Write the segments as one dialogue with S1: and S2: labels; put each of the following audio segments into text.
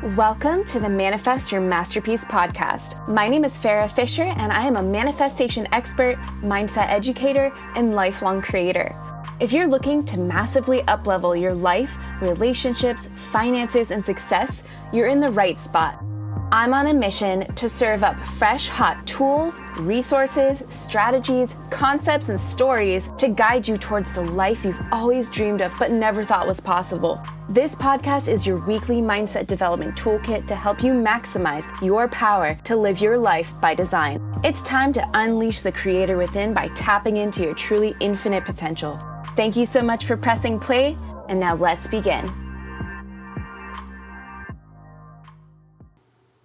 S1: Welcome to the Manifest Your Masterpiece podcast. My name is Farah Fisher, and I am a manifestation expert, mindset educator, and lifelong creator. If you're looking to massively uplevel your life, relationships, finances, and success, you're in the right spot. I'm on a mission to serve up fresh, hot tools, resources, strategies, concepts, and stories to guide you towards the life you've always dreamed of but never thought was possible. This podcast is your weekly mindset development toolkit to help you maximize your power to live your life by design. It's time to unleash the creator within by tapping into your truly infinite potential. Thank you so much for pressing play, and now let's begin.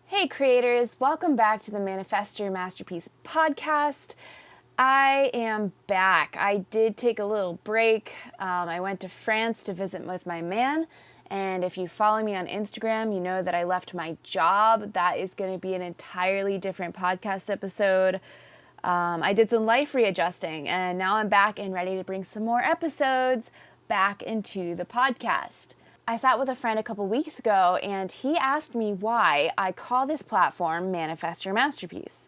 S1: Hey creators, welcome back to the Manifest Your Masterpiece podcast. I am back. I did take a little break. I went to France to visit with my man, and if you follow me on Instagram, you know that I left my job. That is going to be an entirely different podcast episode. I did some life readjusting, and now I'm back and ready to bring some more episodes back into the podcast. I sat with a friend a couple weeks ago, and he asked me why I call this platform Manifest Your Masterpiece.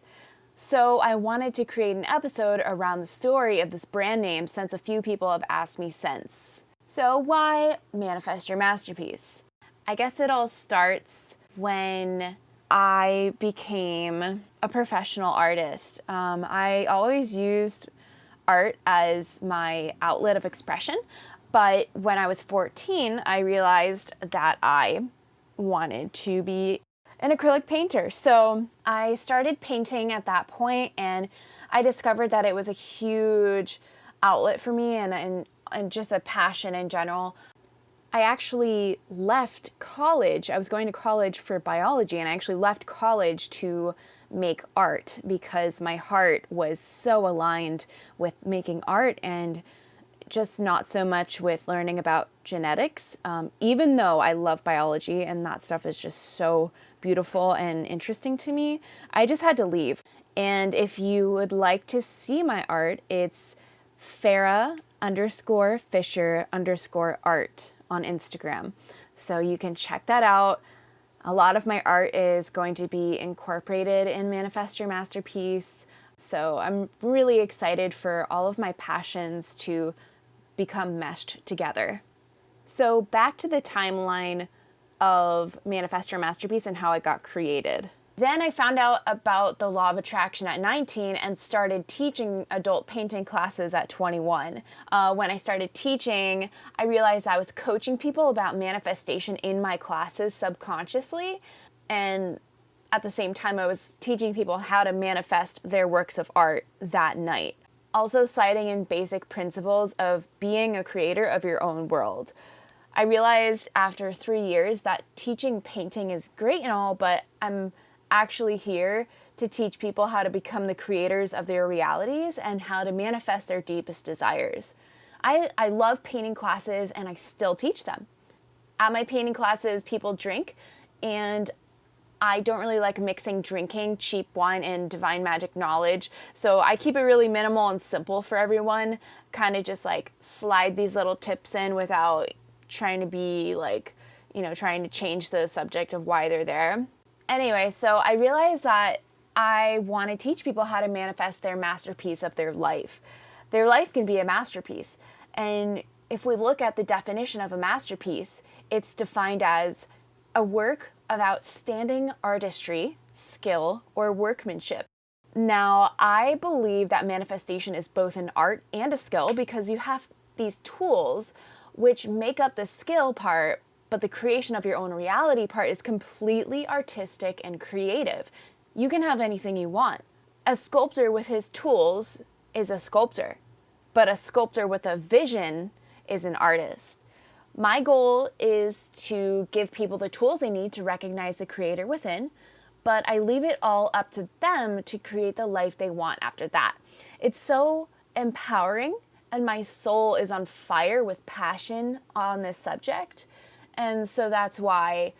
S1: So I wanted to create an episode around the story of this brand name since a few people have asked me since. So why Manifest Your Masterpiece? I guess it all starts when I became a professional artist. I always used art as my outlet of expression. But when I was 14, I realized that I wanted to be an acrylic painter. So I started painting at that point, and I discovered that it was a huge outlet for me and just a passion in general. I actually left college. I was going to college for biology, and I actually left college to make art because my heart was so aligned with making art and just not so much with learning about genetics, even though I love biology and that stuff is just so beautiful and interesting to me. I just had to leave. And if you would like to see my art, it's Farah_Fisher_art on Instagram. So you can check that out. A lot of my art is going to be incorporated in Manifest Your Masterpiece. So I'm really excited for all of my passions to become meshed together. So back to the timeline of Manifest Your Masterpiece and how it got created. Then I found out about the law of attraction at 19 and started teaching adult painting classes at 21. When I started teaching, I realized I was coaching people about manifestation in my classes subconsciously, and at the same time I was teaching people how to manifest their works of art that night. Also citing in basic principles of being a creator of your own world. I realized after 3 years that teaching painting is great and all, but I'm actually here to teach people how to become the creators of their realities and how to manifest their deepest desires. I love painting classes, and I still teach them. At my painting classes, people drink, and I don't really like mixing drinking, cheap wine, and divine magic knowledge. So I keep it really minimal and simple for everyone. Kind of just like slide these little tips in without trying to be like, trying to change the subject of why they're there. Anyway, so I realized that I want to teach people how to manifest their masterpiece of their life. Their life can be a masterpiece. And if we look at the definition of a masterpiece, it's defined as a work of outstanding artistry, skill, or workmanship. Now, I believe that manifestation is both an art and a skill because you have these tools which make up the skill part, but the creation of your own reality part is completely artistic and creative. You can have anything you want. A sculptor with his tools is a sculptor, but a sculptor with a vision is an artist. My goal is to give people the tools they need to recognize the creator within, but I leave it all up to them to create the life they want after that. It's so empowering, and my soul is on fire with passion on this subject. And so that's why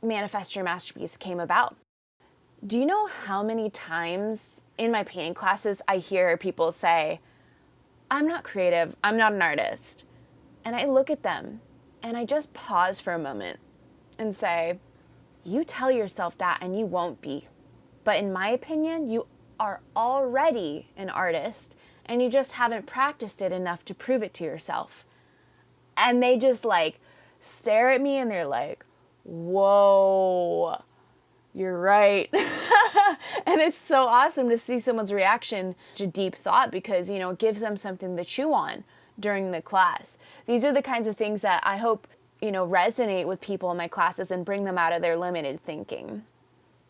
S1: Manifest Your Masterpiece came about. Do you know how many times in my painting classes I hear people say, "I'm not creative, I'm not an artist." And I look at them and I just pause for a moment and say, You tell yourself that and you won't be. But in my opinion, you are already an artist and you just haven't practiced it enough to prove it to yourself. And they just like stare at me and they're like, whoa, you're right. And it's so awesome to see someone's reaction to deep thought because, you know, it gives them something to chew on during the class. These are the kinds of things that I hope, you know, resonate with people in my classes and bring them out of their limited thinking.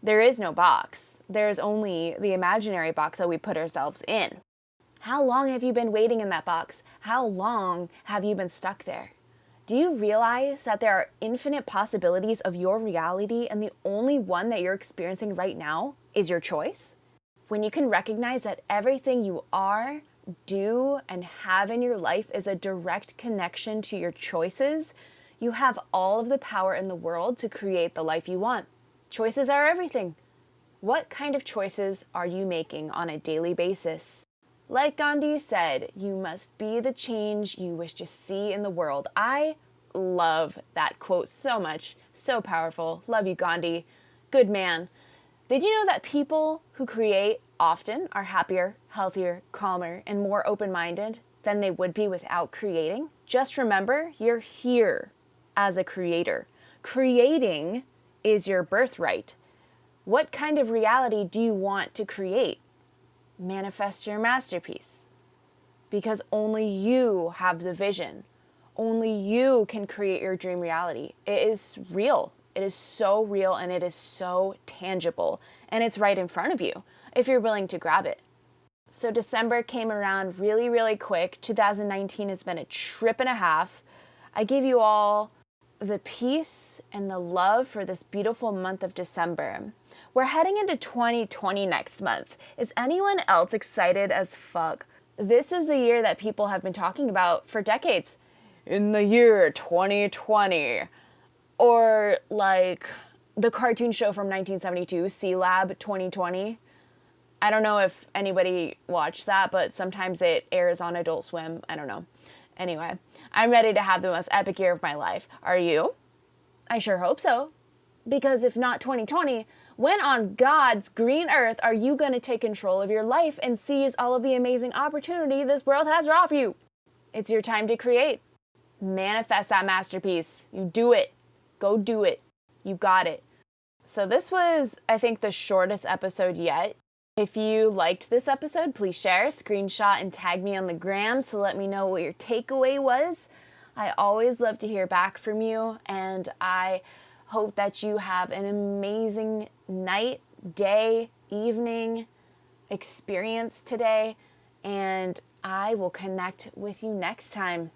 S1: There is no box. There's only the imaginary box that we put ourselves in. How long have you been waiting in that box? How long have you been stuck there? Do you realize that there are infinite possibilities of your reality and the only one that you're experiencing right now is your choice? When you can recognize that everything you are, do, and have in your life is a direct connection to your choices, you have all of the power in the world to create the life you want. Choices are everything. What kind of choices are you making on a daily basis? Like Gandhi said, you must be the change you wish to see in the world. I love that quote so much. So powerful. Love you, Gandhi. Good man. Did you know that people who create often are happier, healthier, calmer, and more open-minded than they would be without creating? Just remember, you're here as a creator. Creating is your birthright. What kind of reality do you want to create? Manifest your masterpiece. Because only you have the vision. Only you can create your dream reality. It is real. It is so real and it is so tangible. And it's right in front of you if you're willing to grab it. So December came around really, really quick. 2019 has been a trip and a half. I gave you all the peace and the love for this beautiful month of December. We're heading into 2020 next month. Is anyone else excited as fuck? This is the year that people have been talking about for decades. In the year 2020. Or like the cartoon show from 1972, C-Lab 2020. I don't know if anybody watched that, but sometimes it airs on Adult Swim. I don't know. Anyway, I'm ready to have the most epic year of my life. Are you? I sure hope so. Because if not 2020, when on God's green earth are you going to take control of your life and seize all of the amazing opportunity this world has to offer you? It's your time to create. Manifest that masterpiece. You do it. Go do it. You got it. So this was, I think, the shortest episode yet. If you liked this episode, please share, screenshot, and tag me on the gram to let me know what your takeaway was. I always love to hear back from you, and I hope that you have an amazing night, day, evening experience today, and I will connect with you next time.